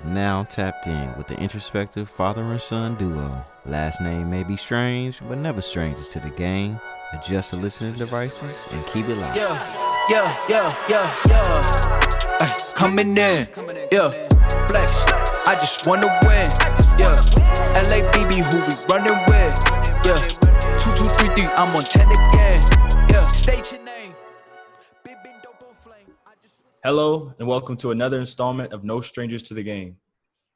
now tapped in with the introspective father and son duo. Last name may be strange, but never strangers to the game. Adjust the listening devices and keep it loud. Coming in, flex. I just wanna win, LABB, who we running with, 2233, I'm on 10 again, state your name. Hello, and welcome to another installment of No Strangers to the Game.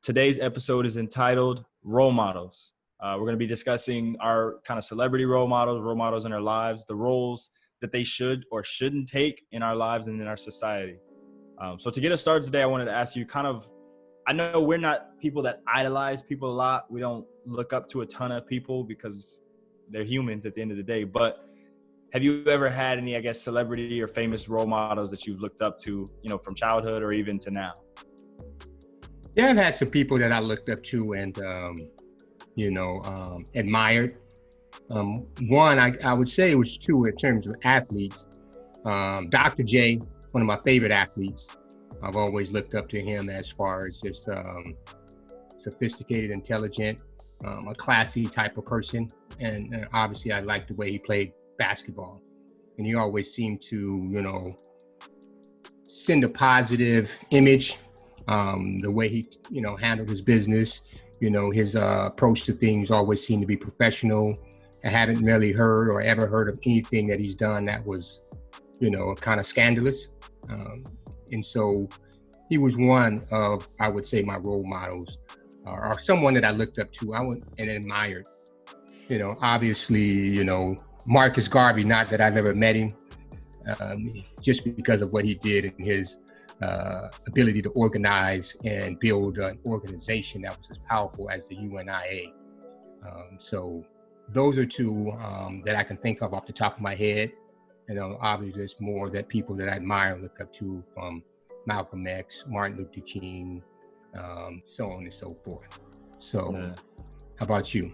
Today's episode is entitled Role Models. We're going to be discussing our kind of celebrity role models in our lives, the roles that they should or shouldn't take in our lives and in our society. So to get us started today, I wanted to ask you I know we're not people that idolize people a lot. We don't look up to a ton of people because they're humans at the end of the day. But have you ever had any, celebrity or famous role models that you've looked up to, from childhood or even to now? Yeah, I've had some people that I looked up to and, admired. One, I would say it was two in terms of athletes. Dr. J, one of my favorite athletes. I've always looked up to him as far as just sophisticated, intelligent, a classy type of person. And obviously I liked the way he played basketball. And he always seemed to, send a positive image. The way he, handled his business, his approach to things always seemed to be professional. I haven't really heard or ever heard of anything that he's done that was, kind of scandalous. And so he was one of, I would say, my role models, or someone that I looked up to and admired. Obviously, Marcus Garvey, not that I've ever met him, just because of what he did and his ability to organize and build an organization that was as powerful as the UNIA. So those are two that I can think of off the top of my head. Obviously there's more that people that I admire and look up to, from Malcolm X, Martin Luther King, so on and so forth. So How about you?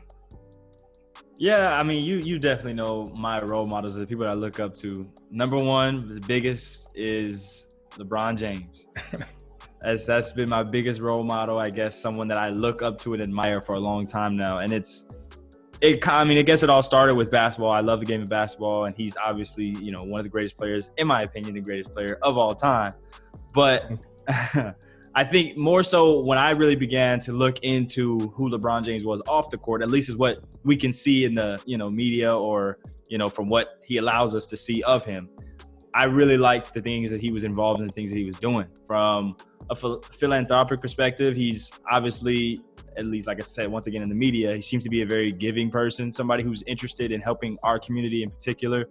Yeah, you definitely know my role models, the people that I look up to. Number one, the biggest is LeBron James. That's been my biggest role model, someone that I look up to and admire for a long time now. And it all started with basketball. I love the game of basketball, and he's obviously, one of the greatest players, in my opinion, the greatest player of all time. But I think more so when I really began to look into who LeBron James was off the court, at least is what we can see in the, media or, from what he allows us to see of him. I really liked the things that he was involved in, the things that he was doing. From a philanthropic perspective, he's obviously, at least like I said, once again in the media, he seems to be a very giving person, somebody who's interested in helping our community in particular,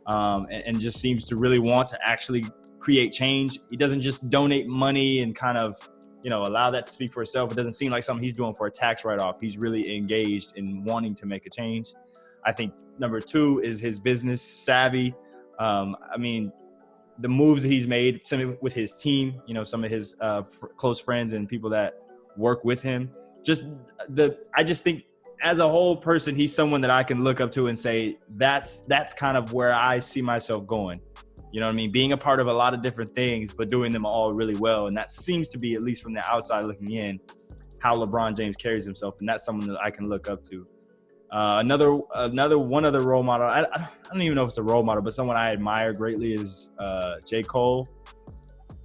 and just seems to really want to actually create change. He doesn't just donate money and kind of, allow that to speak for itself. It doesn't seem like something he's doing for a tax write-off. He's really engaged in wanting to make a change. I think number two is his business savvy. The moves that he's made, some with his team, some of his close friends and people that work with him. I just think as a whole person, he's someone that I can look up to and say, that's kind of where I see myself going. Being a part of a lot of different things, but doing them all really well. And that seems to be, at least from the outside looking in, how LeBron James carries himself. And that's someone that I can look up to. One other role model, I don't even know if it's a role model, but someone I admire greatly is J. Cole.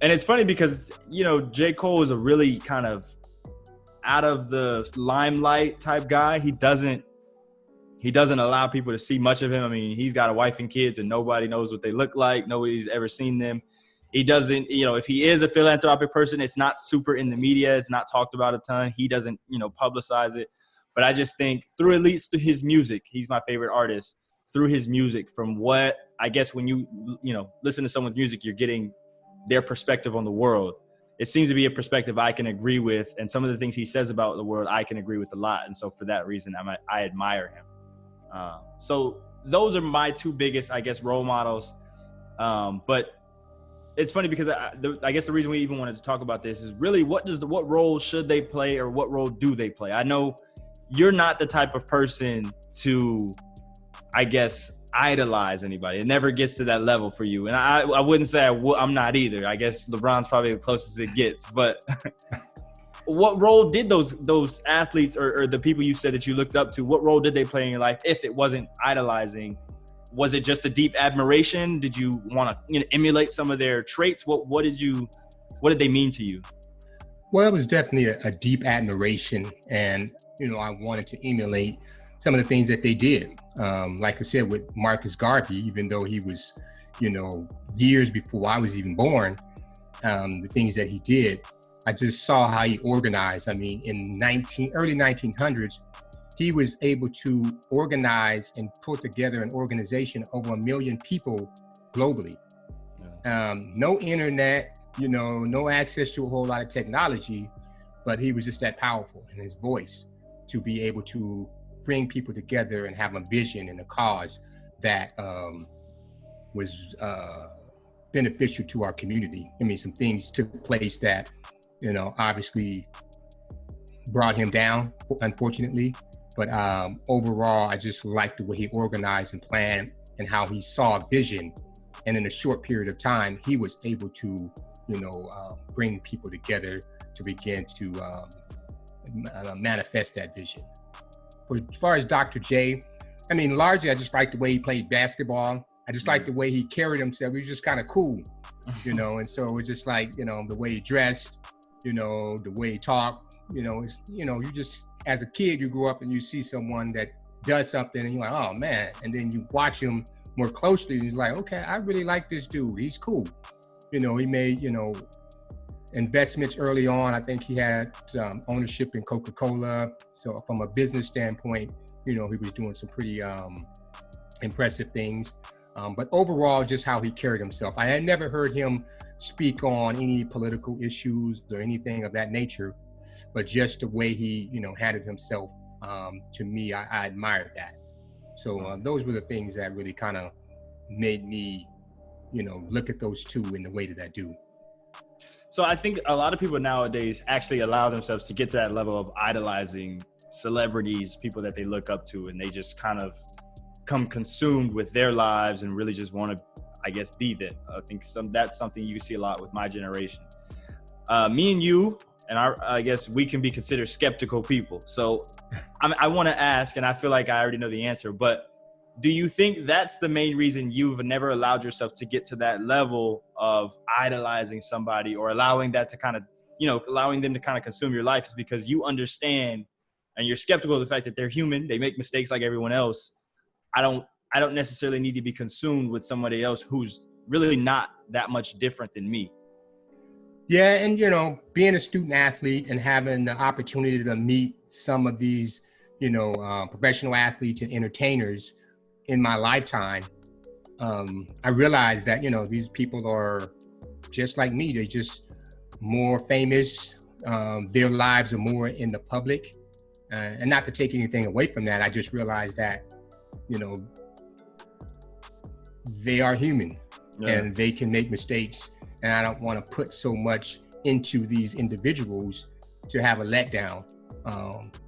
And it's funny because, J. Cole is a really kind of out of the limelight type guy. He doesn't allow people to see much of him. He's got a wife and kids and nobody knows what they look like. Nobody's ever seen them. He doesn't, if he is a philanthropic person, it's not super in the media. It's not talked about a ton. He doesn't, publicize it. But I just think through at least through his music, he's my favorite artist. Through his music, from what when you listen to someone's music, you're getting their perspective on the world. It seems to be a perspective I can agree with, and some of the things he says about the world I can agree with a lot. And so for that reason, I admire him. So those are my two biggest, role models. But it's funny because I guess the reason we even wanted to talk about this is really what role should they play, or what role do they play? I know you're not the type of person to, idolize anybody. It never gets to that level for you. And I wouldn't say I'm not either. I guess LeBron's probably the closest it gets. But what role did those athletes or the people you said that you looked up to, what role did they play in your life if it wasn't idolizing? Was it just a deep admiration? Did you want to emulate some of their traits? What did they mean to you? Well, it was definitely a deep admiration, and I wanted to emulate some of the things that they did. Like I said, with Marcus Garvey, even though he was, years before I was even born, the things that he did, I just saw how he organized. I mean, in early 1900s, he was able to organize and put together an organization of over 1 million people globally. No internet, no access to a whole lot of technology, but he was just that powerful in his voice to be able to bring people together and have a vision and a cause that was beneficial to our community. I mean, some things took place that, obviously brought him down, unfortunately. But overall, I just liked the way he organized and planned and how he saw a vision. And in a short period of time, he was able to, bring people together to begin to manifest that vision. As far as Dr. J, I mean, largely, I just liked the way he played basketball. I just liked the way he carried himself. He was just kind of cool, and so it was just like, the way he dressed, the way he talked, you just, as a kid, you grow up and you see someone that does something and you're like, oh man. And then you watch him more closely and you're like, okay, I really like this dude. He's cool. He made, investments early on. I think he had ownership in Coca-Cola. So from a business standpoint, he was doing some pretty impressive things. But overall, just how he carried himself. I had never heard him speak on any political issues or anything of that nature, but just the way he, handled himself, to me, I admired that. So those were the things that really kind of made me, look at those two in the way that I do. So I think a lot of people nowadays actually allow themselves to get to that level of idolizing celebrities, people that they look up to, and they just kind of come consumed with their lives and really just want to, I guess, be them. I think that's something you see a lot with my generation. Me and you, and I guess we can be considered skeptical people. So I want to ask, and I feel like I already know the answer, but do you think that's the main reason you've never allowed yourself to get to that level of idolizing somebody or allowing that to kind of, allowing them to kind of consume your life, is because you understand and you're skeptical of the fact that they're human, they make mistakes like everyone else. I don't necessarily need to be consumed with somebody else who's really not that much different than me. Yeah, and being a student athlete and having the opportunity to meet some of these, professional athletes and entertainers in my lifetime, I realized that, these people are just like me. They're just more famous. Their lives are more in the public. And not to take anything away from that, I just realized that, they are human, and they can make mistakes. And I don't want to put so much into these individuals to have a letdown,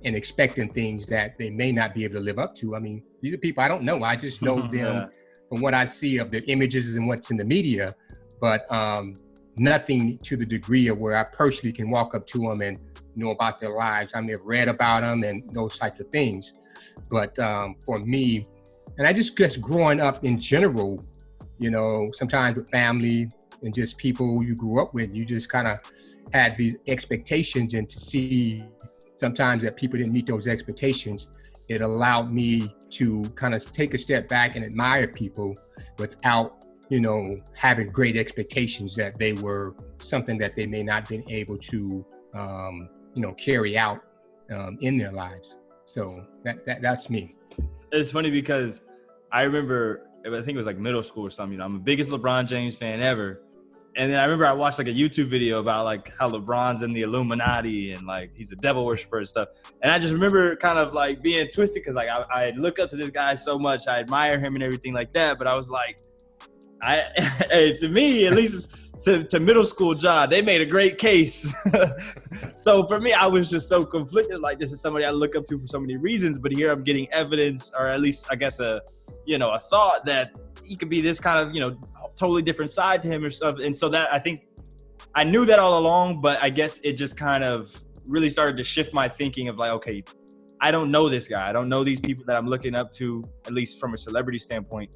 and expecting things that they may not be able to live up to. I mean, these are people I don't know. I just know them from what I see of their images and what's in the media, but nothing to the degree of where I personally can walk up to them and know about their lives. I may have read about them and those types of things. But for me, and I just guess growing up in general, sometimes with family and just people you grew up with, you just kind of had these expectations, and to see sometimes that people didn't meet those expectations, it allowed me to kind of take a step back and admire people without, having great expectations that they were something that they may not been able to, carry out in their lives. So that's me. It's funny because I remember, I think it was like middle school or something, I'm the biggest LeBron James fan ever. And then I remember I watched like a YouTube video about like how LeBron's in the Illuminati and like he's a devil worshiper and stuff. And I just remember kind of like being twisted because like I look up to this guy so much. I admire him and everything like that. But I was like, to me, at least to middle school John, they made a great case. So for me, I was just so conflicted. Like, this is somebody I look up to for so many reasons, but here I'm getting evidence, or at least I guess a thought that he could be this kind of, totally different side to him or stuff. And so that, I think I knew that all along, but I guess it just kind of really started to shift my thinking of like, okay, I don't know this guy. I don't know these people that I'm looking up to, at least from a celebrity standpoint.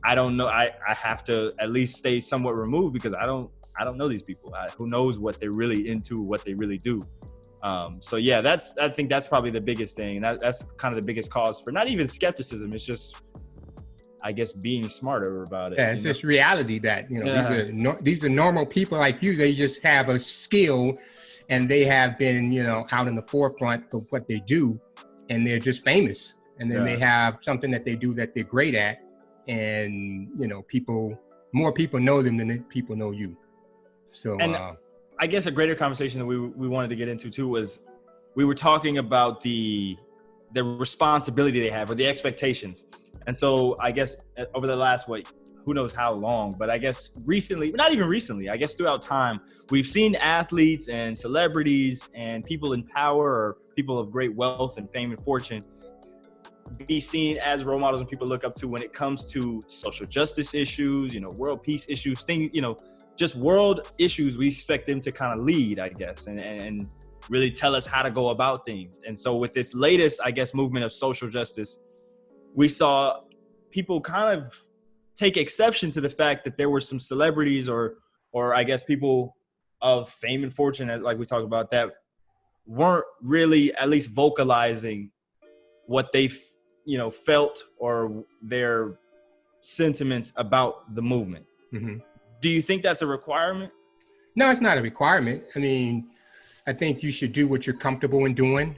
I don't know. I have to at least stay somewhat removed because I don't know these people. Who knows what they're really into, what they really do. So yeah, I think that's probably the biggest thing. That's kind of the biggest cause for not even skepticism. It's just, I guess, being smarter about it. Yeah, it's just reality that, these are normal people like you. They just have a skill and they have been, out in the forefront of what they do, and they're just famous. And then they have something that they do that they're great at. And, more people know them than people know you. So, and I guess a greater conversation that we wanted to get into too was we were talking about the responsibility they have or the expectations. And so I guess over the last, who knows how long, but I guess recently, not even recently, I guess throughout time, we've seen athletes and celebrities and people in power or people of great wealth and fame and fortune be seen as role models and people look up to when it comes to social justice issues, world peace issues, things, just world issues. We expect them to kind of lead, I guess, and really tell us how to go about things. And so with this latest, I guess, movement of social justice, we saw people kind of take exception to the fact that there were some celebrities or I guess people of fame and fortune, like we talked about, that weren't really at least vocalizing what they felt or their sentiments about the movement. Mm-hmm. Do you think that's a requirement? No, it's not a requirement. I mean, I think you should do what you're comfortable in doing.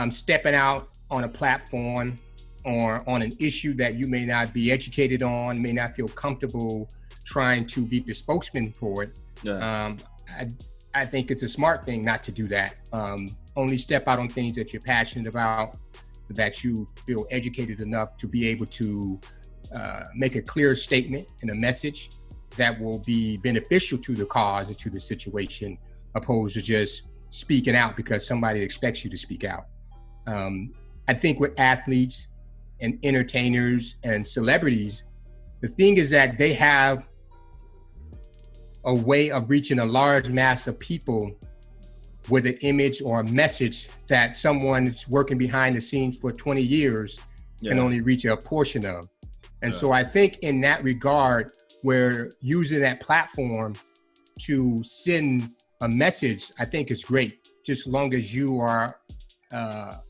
Stepping out on a platform or on an issue that you may not be educated on, may not feel comfortable trying to be the spokesman for it. Yeah. I think it's a smart thing not to do that. Only step out on things that you're passionate about, that you feel educated enough to be able to make a clear statement and a message that will be beneficial to the cause and to the situation, opposed to just speaking out because somebody expects you to speak out. I think with athletes and entertainers and celebrities, the thing is that they have a way of reaching a large mass of people with an image or a message that someone that's working behind the scenes for 20 years can only reach a portion of. And so I think in that regard, we're using that platform to send a message, I think is great, just as long as you are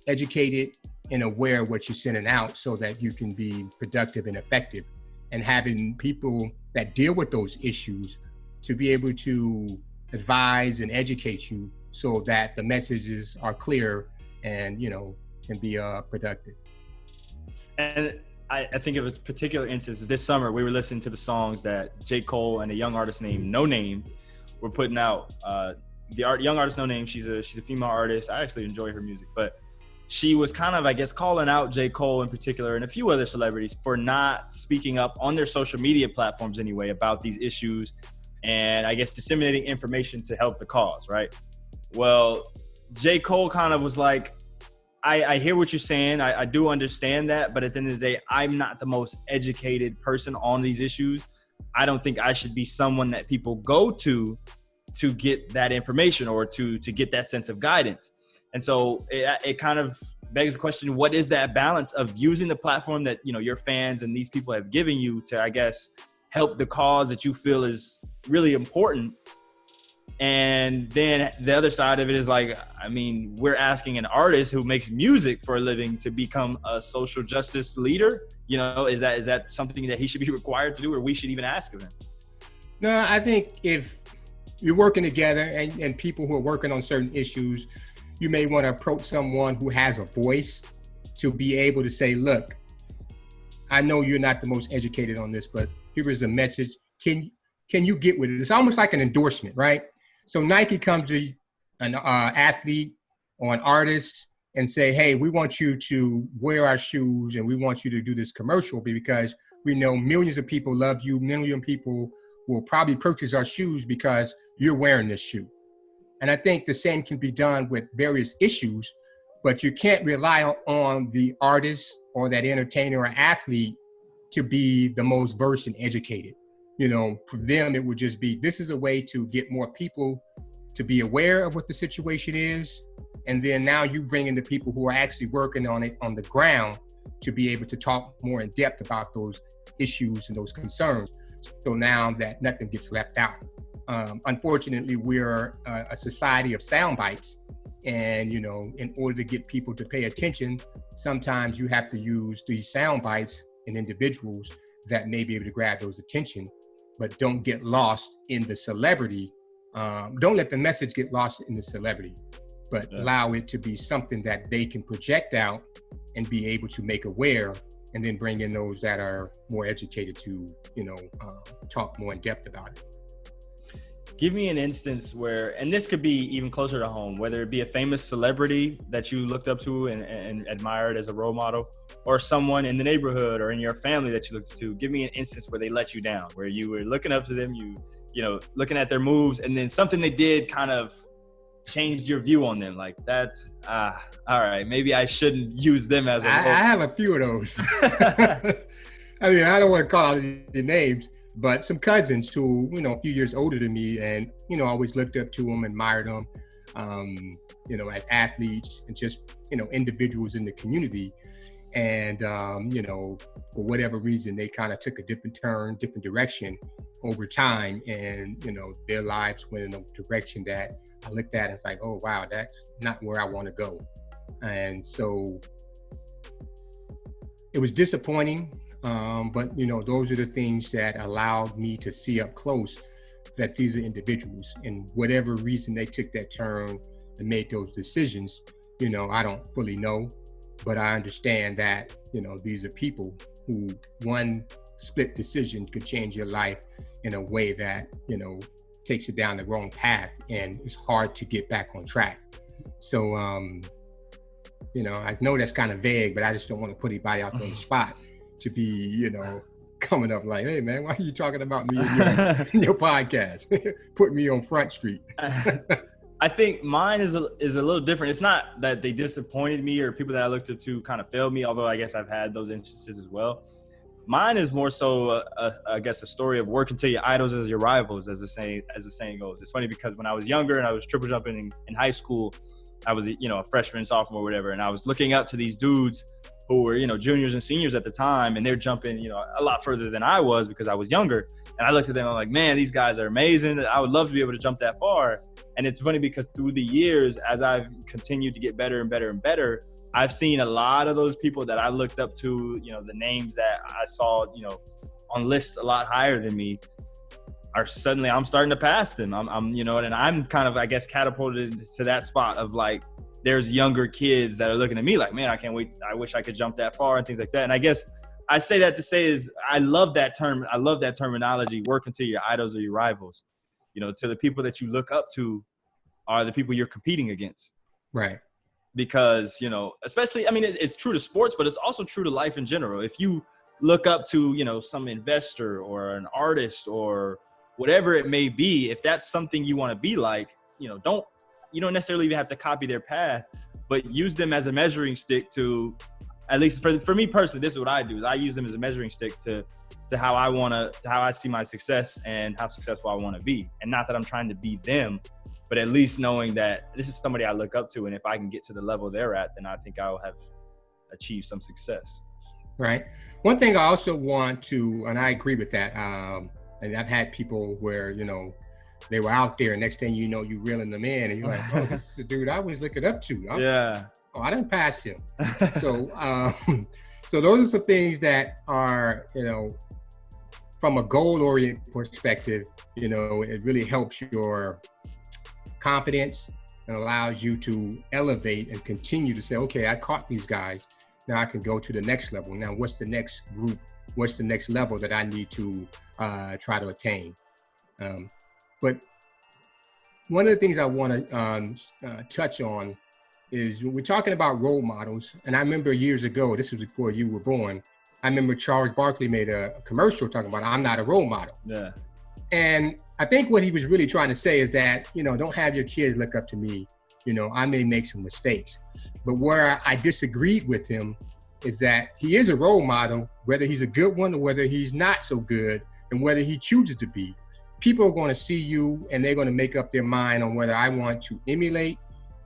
educated and aware of what you're sending out so that you can be productive and effective, and having people that deal with those issues to be able to advise and educate you so that the messages are clear and, can be productive. And I think of a particular instance. This summer, we were listening to the songs that J. Cole and a young artist named No Name were putting out. Young artist No Name, she's a female artist. I actually enjoy her music, but she was kind of, I guess, calling out J. Cole in particular and a few other celebrities for not speaking up on their social media platforms anyway about these issues and, I guess, disseminating information to help the cause, right? Well, J. Cole kind of was like, I hear what you're saying. I do understand that. But at the end of the day, I'm not the most educated person on these issues. I don't think I should be someone that people go to get that information or to get that sense of guidance. And so it kind of begs the question, what is that balance of using the platform that, your fans and these people have given you to, I guess, help the cause that you feel is really important? And then the other side of it is like, I mean, we're asking an artist who makes music for a living to become a social justice leader. Is that something that he should be required to do, or we should even ask of him? No, I think if you're working together and people who are working on certain issues, you may want to approach someone who has a voice to be able to say, look, I know you're not the most educated on this, but here is a message. Can you get with it? It's almost like an endorsement, right? So Nike comes to an athlete or an artist and say, hey, we want you to wear our shoes and we want you to do this commercial because we know millions of people love you. Millions of people will probably purchase our shoes because you're wearing this shoe. And I think the same can be done with various issues, but you can't rely on the artist or that entertainer or athlete to be the most versed and educated. For them, it would just be, this is a way to get more people to be aware of what the situation is. And then now you bring in the people who are actually working on it on the ground to be able to talk more in depth about those issues and those concerns. So now that nothing gets left out. Unfortunately, we're a society of sound bites. And, you know, in order to get people to pay attention, sometimes you have to use these sound bites in individuals that may be able to grab those attention, but don't get lost in the celebrity. Don't let the message get lost in the celebrity, but allow it to be something that they can project out and be able to make aware, and then bring in those that are more educated to, you know, talk more in depth about it. Give me an instance where, and this could be even closer to home, whether it be a famous celebrity that you looked up to and admired as a role model, or someone in the neighborhood or in your family that you looked up to. Give me an instance where they let you down, where you were looking up to them, you know, looking at their moves, and then something they did kind of changed your view on them. Like, that's, all right, maybe I shouldn't use them as a I have a few of those. I mean, I don't want to call out any names, but some cousins who, you know, a few years older than me, and, you know, always looked up to them, admired them, you know, as athletes and just, you know, individuals in the community. And, you know, for whatever reason, they kind of took a different direction over time. And, you know, their lives went in a direction that I looked at and it's like, oh, wow, that's not where I want to go. And so it was disappointing. But, you know, those are the things that allowed me to see up close that these are individuals, and whatever reason they took that turn and made those decisions, you know, I don't fully know, but I understand that, you know, these are people who one split decision could change your life in a way that, you know, takes you down the wrong path and it's hard to get back on track. So, you know, I know that's kind of vague, but I just don't want to put anybody out there on the spot to be, you know, coming up like, hey man, why are you talking about me in your podcast? Put me on Front Street. I think mine is a little different. It's not that they disappointed me or people that I looked up to kind of failed me, although I guess I've had those instances as well. Mine is more so, I guess, a story of work until your idols as your rivals, as the saying goes. It's funny because when I was younger and I was triple jumping in high school, I was, you know, a freshman, sophomore, whatever, and I was looking up to these dudes who were, you know, juniors and seniors at the time, and they're jumping, you know, a lot further than I was because I was younger. And I looked at them, I'm like, man, these guys are amazing. I would love to be able to jump that far. And it's funny because through the years, as I've continued to get better and better and better, I've seen a lot of those people that I looked up to, you know, the names that I saw, you know, on lists a lot higher than me, are suddenly, I'm starting to pass them. I'm, you know, and I'm kind of, I guess, catapulted to that spot of like, there's younger kids that are looking at me like, man, I can't wait. I wish I could jump that far and things like that. And I guess I say that to say is I love that term. I love that terminology, work until your idols or your rivals. You know, to the people that you look up to are the people you're competing against. Right. Because, you know, especially, I mean, it's true to sports, but it's also true to life in general. If you look up to, you know, some investor or an artist or whatever it may be, if that's something you want to be like, you know, you don't necessarily even have to copy their path, but use them as a measuring stick to, at least for me personally, this is what I do, is I use them as a measuring stick to how I see my success and how successful I want to be. And not that I'm trying to be them, but at least knowing that this is somebody I look up to. And if I can get to the level they're at, then I think I will have achieved some success. Right. One thing I also want to, and I agree with that, and I've had people where, you know, they were out there, and next thing you know, you reeling them in, and you're like, oh, this is the dude I was looking up to. I done passed him. So those are some things that are, you know, from a goal-oriented perspective, you know, it really helps your confidence and allows you to elevate and continue to say, okay, I caught these guys. Now I can go to the next level. Now, what's the next group? What's the next level that I need to try to attain? But one of the things I want to touch on is we're talking about role models. And I remember years ago, this was before you were born, I remember Charles Barkley made a commercial talking about, I'm not a role model. Yeah. And I think what he was really trying to say is that, you know, don't have your kids look up to me. You know, I may make some mistakes. But where I disagreed with him is that he is a role model, whether he's a good one or whether he's not so good, and whether he chooses to be. people are going to see you and they're going to make up their mind on whether I want to emulate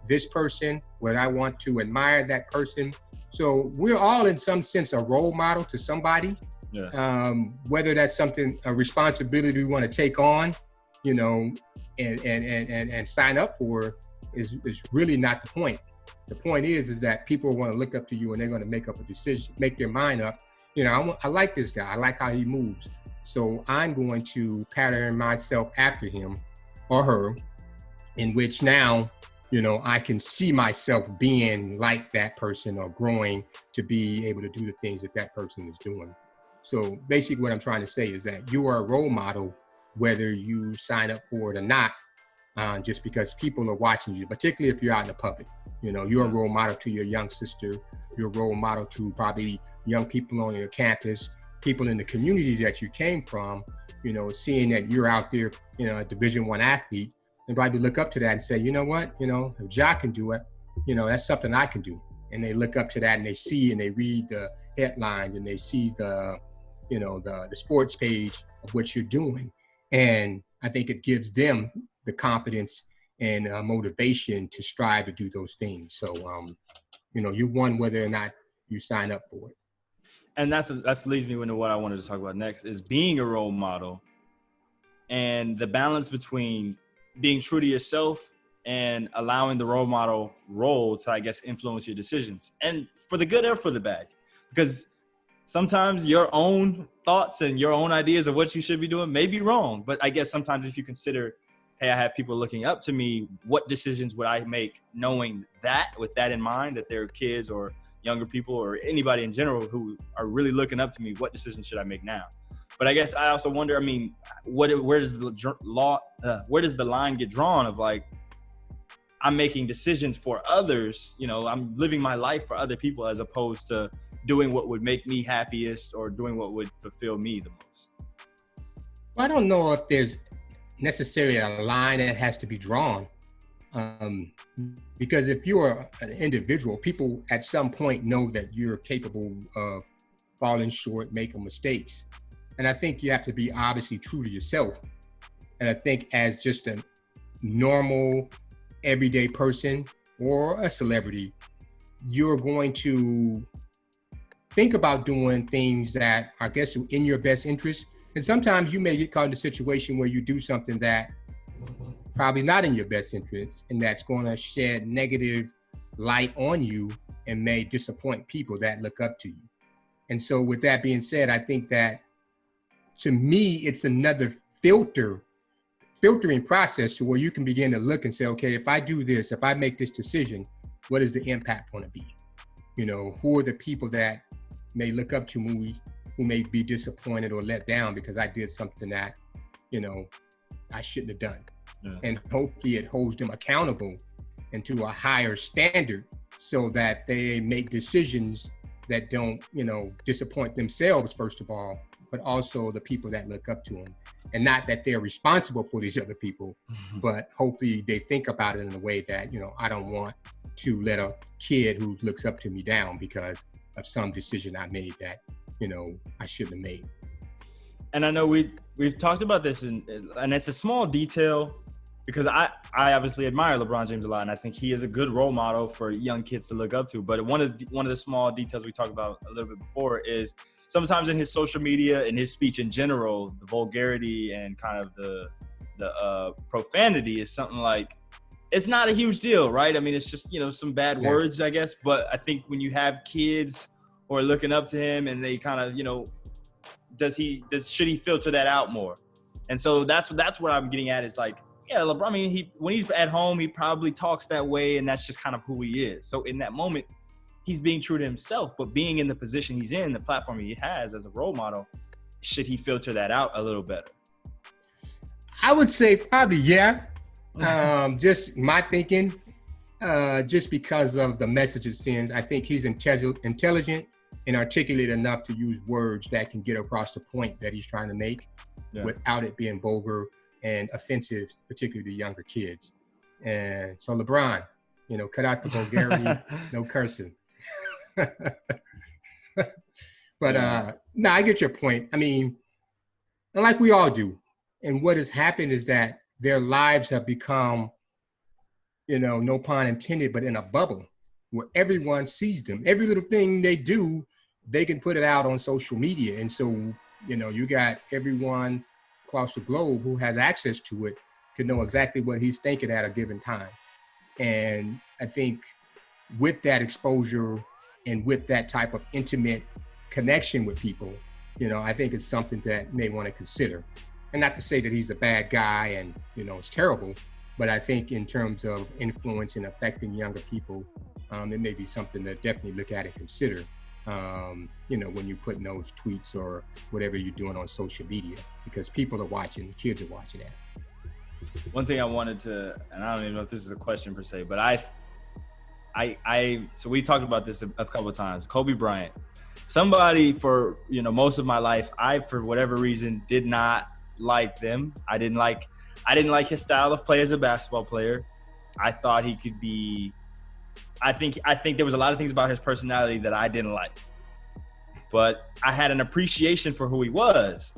this person, whether I want to admire that person. So we're all in some sense a role model to somebody. Yeah. Whether that's something, a responsibility we want to take on, you know, and sign up for is really not the point. The point is that people want to look up to you and they're going to make up a decision, make their mind up. You know, I like this guy. I like how he moves. So I'm going to pattern myself after him or her, in which now, you know, I can see myself being like that person or growing to be able to do the things that that person is doing. So basically what I'm trying to say is that you are a role model, whether you sign up for it or not, just because people are watching you, particularly if you're out in the public. You know, you're a role model to your young sister, you're a role model to probably young people on your campus, people in the community that you came from, you know, seeing that you're out there, you know, a Division I athlete, and probably look up to that and say, you know what, you know, if Ja can do it, you know, that's something I can do. And they look up to that and they see and they read the headlines and they see the, you know, the sports page of what you're doing. And I think it gives them the confidence and motivation to strive to do those things. So, you know, you won whether or not you sign up for it. And that's leads me into what I wanted to talk about next, is being a role model and the balance between being true to yourself and allowing the role model role to, I guess, influence your decisions, and for the good or for the bad. Because sometimes your own thoughts and your own ideas of what you should be doing may be wrong. But I guess sometimes if you consider, hey, I have people looking up to me, what decisions would I make knowing that, with that in mind, that they're kids or younger people or anybody in general who are really looking up to me, what decisions should I make now? But I guess I also wonder, I mean, where does the line get drawn of, like, I'm making decisions for others, you know, I'm living my life for other people as opposed to doing what would make me happiest or doing what would fulfill me the most? I don't know if there's necessarily a line that has to be drawn. Because if you're an individual, people at some point know that you're capable of falling short, making mistakes. And I think you have to be obviously true to yourself. And I think as just a normal, everyday person or a celebrity, you're going to think about doing things that I guess are in your best interest. And sometimes you may get caught in a situation where you do something that probably not in your best interest, and that's going to shed negative light on you and may disappoint people that look up to you. And so with that being said, I think that to me, it's another filtering process to where you can begin to look and say, okay, if I do this, if I make this decision, what is the impact going to be? You know, who are the people that may look up to me, who may be disappointed or let down because I did something that, you know, I shouldn't have done. Yeah. And hopefully it holds them accountable and to a higher standard so that they make decisions that don't, you know, disappoint themselves, first of all, but also the people that look up to them. And not that they're responsible for these other people, but hopefully they think about it in a way that, you know, I don't want to let a kid who looks up to me down because of some decision I made that, you know, I shouldn't have made. And I know we've talked about this, and it's a small detail, because I obviously admire LeBron James a lot, and I think he is a good role model for young kids to look up to. But one of the small details we talked about a little bit before is sometimes in his social media and his speech in general, the vulgarity and kind of the profanity is something like, it's not a huge deal, right? I mean, it's just, you know, some bad words, I guess. But I think when you have kids who are looking up to him and they kind of, you know, should he filter that out more? And so that's what I'm getting at, is like, yeah, LeBron, I mean, when he's at home, he probably talks that way, and that's just kind of who he is. So in that moment, he's being true to himself, but being in the position he's in, the platform he has as a role model, should he filter that out a little better? I would say probably, yeah. Just my thinking, just because of the message it sends. I think he's intelligent and articulate enough to use words that can get across the point that he's trying to make without it being vulgar and offensive, particularly to younger kids. And so LeBron, you know, cut out the vulgarity, no cursing. But no, I get your point. I mean, like we all do, And what has happened is that their lives have become, no pun intended, but in a bubble where everyone sees them. Every little thing they do, they can put it out on social media. And so, you got everyone across the globe who has access to it can know exactly what he's thinking at a given time. And I think with that exposure and with that type of intimate connection with people, I think it's something that may want to consider. And not to say that he's a bad guy and, it's terrible, but I think in terms of influence and affecting younger people, it may be something to definitely look at and consider, when you're putting those tweets or whatever you're doing on social media, because people are watching, kids are watching that. One thing I wanted to, and I don't even know if this is a question per se, but so we talked about this a couple of times. Kobe Bryant, somebody for, most of my life, I, for whatever reason, did not like them. I didn't like his style of play as a basketball player. I thought he could be, I think there was a lot of things about his personality that I didn't like, but I had an appreciation for who he was.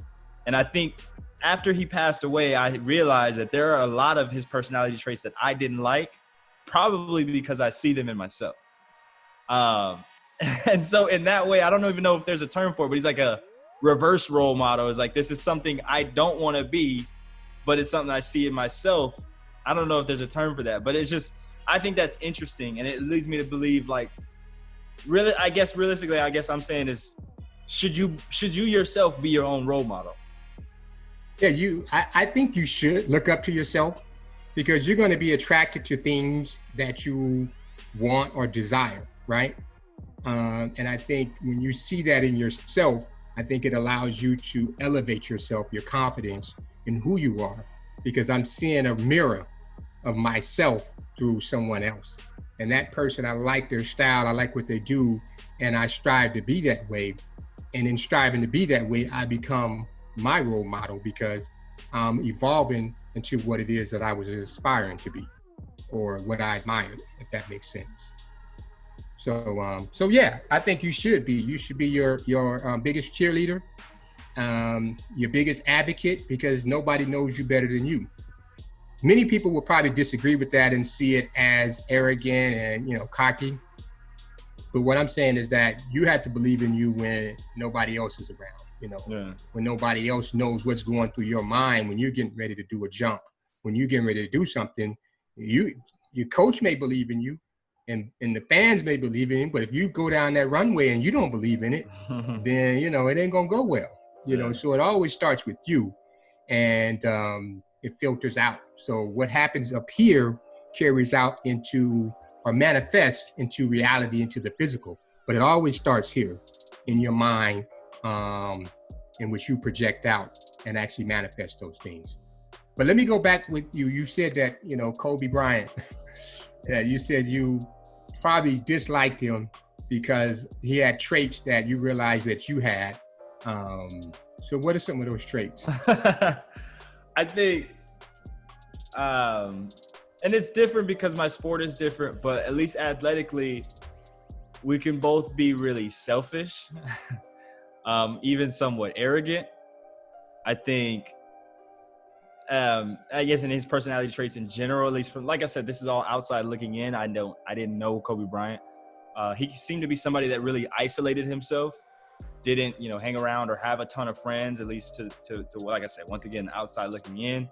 And I think after he passed away, I realized that there are a lot of his personality traits that I didn't like, probably because I see them in myself. And so in that way, I don't even know if there's a term for it, but he's like a reverse role model. It's like, this is something I don't want to be, but it's something I see in myself. I don't know if there's a term for that, but it's just, I think that's interesting. And it leads me to believe, like, really, realistically, I'm saying is, should you yourself be your own role model? Yeah, I think you should look up to yourself, because you're going to be attracted to things that you want or desire, right? And I think when you see that in yourself, I think it allows you to elevate yourself, your confidence in who you are, because I'm seeing a mirror of myself through someone else. And that person, I like their style, I like what they do, and I strive to be that way. And in striving to be that way, I become my role model, because I'm evolving into what it is that I was aspiring to be, or what I admired, if that makes sense. So yeah, I think you should be your biggest cheerleader, your biggest advocate, because nobody knows you better than you. Many people will probably disagree with that and see it as arrogant and, cocky. But what I'm saying is that you have to believe in you when nobody else is around, when nobody else knows what's going through your mind, when you're getting ready to do a jump, when you're getting ready to do something. Your coach may believe in you, and the fans may believe in you, but if you go down that runway and you don't believe in it, then, it ain't gonna go well, So it always starts with you, and it filters out. So what happens up here carries out into, or manifests into reality, into the physical, but it always starts here in your mind, in which you project out and actually manifest those things. But let me go back with you. You said that, Kobe Bryant, you said you probably disliked him because he had traits that you realized that you had. So what are some of those traits? I think, and it's different because my sport is different, but at least athletically, we can both be really selfish, even somewhat arrogant. I think, I guess in his personality traits in general, at least from, like I said, this is all outside looking in. I didn't know Kobe Bryant. He seemed to be somebody that really isolated himself, didn't, hang around or have a ton of friends, at least to like I said, once again, outside looking in.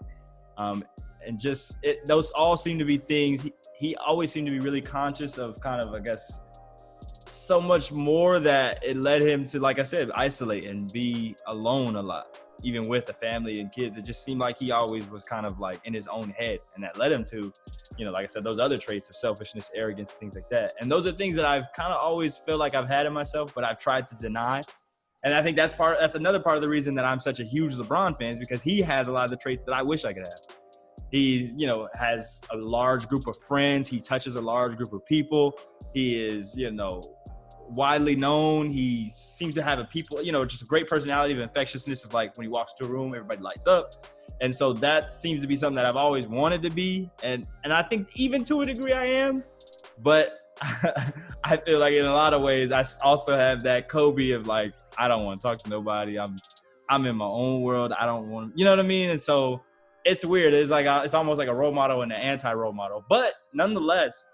And just, those all seem to be things, he always seemed to be really conscious of, kind of, I guess, so much more that it led him to, like I said, isolate and be alone a lot, even with the family and kids. It just seemed like he always was kind of like in his own head, and that led him to, like I said, those other traits of selfishness, arrogance, things like that. And those are things that I've kind of always feel like I've had in myself, but I've tried to deny. And I think that's another part of the reason that I'm such a huge LeBron fan, is because he has a lot of the traits that I wish I could have. He, has a large group of friends. He touches a large group of people. He is, widely known. He seems to have just a great personality of infectiousness of, like, when he walks to a room, everybody lights up. And so that seems to be something that I've always wanted to be. And I think even to a degree I am, but I feel like in a lot of ways, I also have that Kobe of, like, I don't want to talk to nobody. I'm I'm in my own world. I don't want, you know what I mean? And so it's weird. It's like it's almost like a role model and an anti-role model. But nonetheless,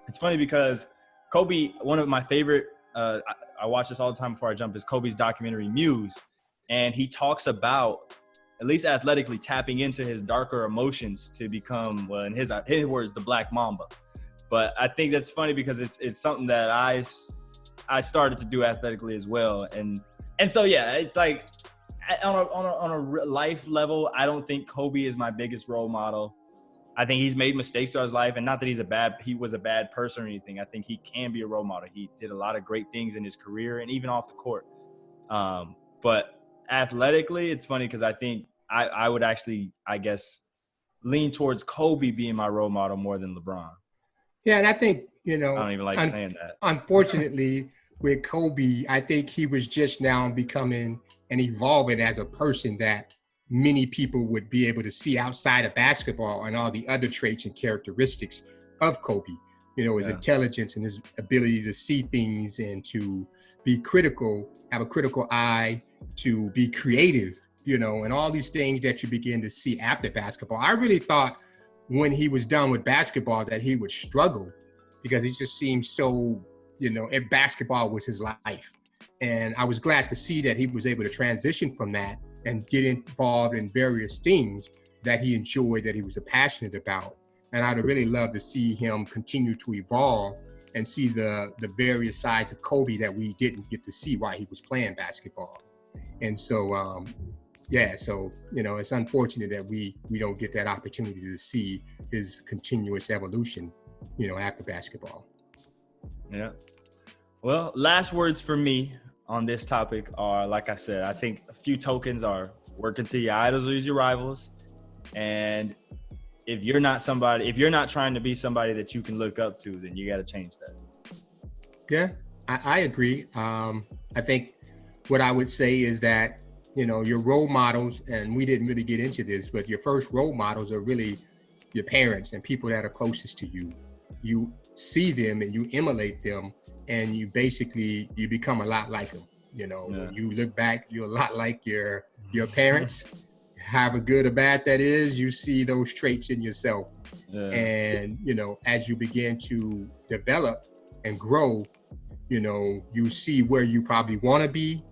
it's funny because Kobe, one of my favorite, I watch this all the time before I jump, is Kobe's documentary Muse. And he talks about, at least athletically, tapping into his darker emotions to become, well, in his words, the Black Mamba. But I think that's funny because it's something that I started to do athletically as well. And so, yeah, it's like on a life level, I don't think Kobe is my biggest role model. I think he's made mistakes throughout his life, and not that he was a bad person or anything. I think he can be a role model. He did a lot of great things in his career and even off the court. But athletically, it's funny because I think I would actually, I guess, lean towards Kobe being my role model more than LeBron. Yeah, and I think, I don't even like saying that. Unfortunately, with Kobe, I think he was just now becoming and evolving as a person that many people would be able to see outside of basketball and all the other traits and characteristics of Kobe. His intelligence and his ability to see things and to be critical, have a critical eye, to be creative, and all these things that you begin to see after basketball. I really thought when he was done with basketball that he would struggle because he just seemed so, and basketball was his life. And I was glad to see that he was able to transition from that and get involved in various things that he enjoyed, that he was passionate about. And I'd really love to see him continue to evolve and see the various sides of Kobe that we didn't get to see while he was playing basketball. And so, it's unfortunate that we don't get that opportunity to see his continuous evolution, after basketball. Yeah. Well, last words for me on this topic are, like I said, I think a few tokens are work until your idols lose your rivals. And if you're not trying to be somebody that you can look up to, then you got to change that. Yeah, I agree. I think what I would say is that, your role models, and we didn't really get into this, but your first role models are really your parents and people that are closest to you. You see them and you emulate them, and you become a lot like them. When you look back, you're a lot like your parents. However good or bad that is, you see those traits in yourself. Yeah. And, as you begin to develop and grow, you see where you probably want to be.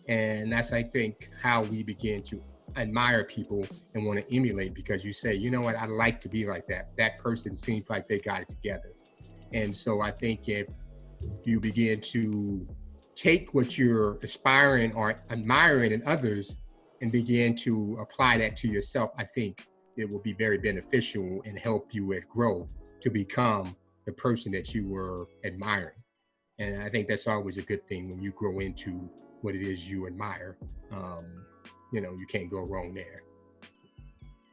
And that's, I think, how we begin to admire people and want to emulate, because you say, you know what, I'd like to be like that. That person seems like they got it together. And so I think if you begin to take what you're aspiring or admiring in others and begin to apply that to yourself, I think it will be very beneficial and help you grow to become the person that you were admiring. And I think that's always a good thing when you grow into what it is you admire. You can't go wrong there.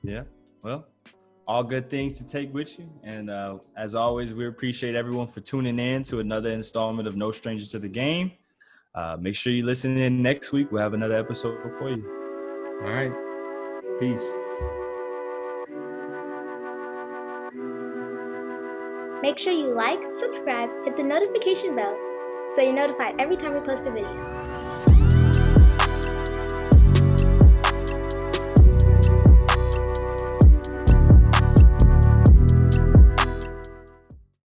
Yeah, well, all good things to take with you. And as always, we appreciate everyone for tuning in to another installment of No Strangers to the Game. Make sure you listen in next week. We'll have another episode for you. All right. Peace. Make sure you like, subscribe, hit the notification bell so you're notified every time we post a video.